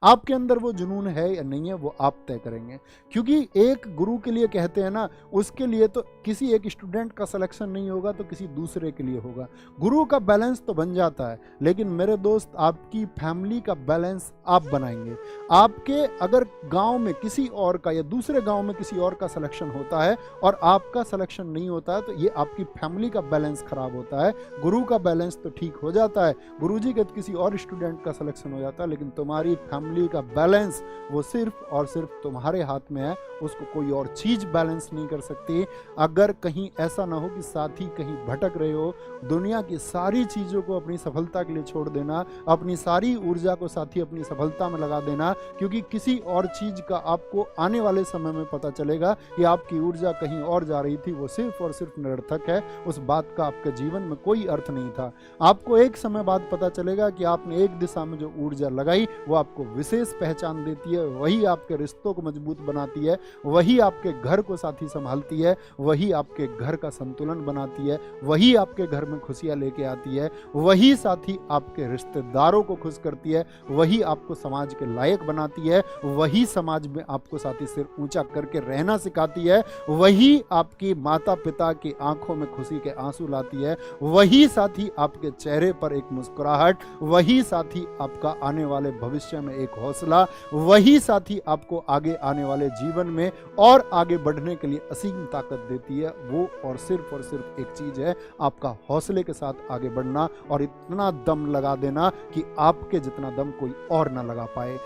आपके अंदर वो जुनून है या नहीं है वो आप तय करेंगे। क्योंकि एक गुरु के लिए कहते हैं ना, उसके लिए तो किसी एक स्टूडेंट का सिलेक्शन नहीं होगा तो किसी दूसरे के लिए होगा। गुरु का बैलेंस तो बन जाता है, लेकिन मेरे दोस्त आपकी फैमिली का बैलेंस आप बनाएंगे। आपके अगर गांव में किसी और का या दूसरे गांव में किसी और का सिलेक्शन होता है और आपका सिलेक्शन नहीं होता है, तो ये आपकी फैमिली का बैलेंस खराब होता है। गुरु का बैलेंस तो ठीक हो जाता है, गुरुजी के किसी और स्टूडेंट का सिलेक्शन हो जाता है, लेकिन तुम्हारी फैमिली का बैलेंस वो सिर्फ और सिर्फ तुम्हारे हाथ में है, उसको कोई और चीज़ बैलेंस नहीं कर सकती। अगर कहीं ऐसा ना हो कि साथी कहीं भटक रहे हो, दुनिया की सारी चीज़ों को अपनी सफलता के लिए छोड़ देना, अपनी सारी ऊर्जा को साथी अपनी सफलता में लगा देना, क्योंकि किसी और चीज़ का आपको आने वाले समय में पता चलेगा कि आपकी ऊर्जा कहीं और जा रही थी, वो सिर्फ और सिर्फ निरर्थक है, उस बात का आपके जीवन में कोई अर्थ नहीं था। आपको एक समय बाद पता चलेगा कि आपने एक दिशा में जो ऊर्जा लगाई वो आपको विशेष पहचान देती है, वही आपके रिश्तों को मजबूत बनाती है, वही आपके घर को साथी संभालती है, वही आपके घर का संतुलन बनाती है, वही आपके घर में खुशियां लेके आती है, वही साथी आपके रिश्तेदारों को खुश करती है, वही आपको समाज के लायक बनाती है, वही समाज में आपको साथी सिर ऊंचा करके रहना सिखाती है, वही आपकी माता पिता की आंखों में खुशी के आंसू लाती है, वही साथी आपके चेहरे पर एक मुस्कुराहट, वही साथी आपका आने वाले भविष्य में एक हौसला, वही साथी आपको आगे आने वाले जीवन में और आगे बढ़ने के लिए असीम ताकत देती है। वो और सिर्फ एक चीज है, आपका हौसले के साथ आगे बढ़ना और इतना दम लगा देना कि आपके जितना दम कोई और ना लगा पाए।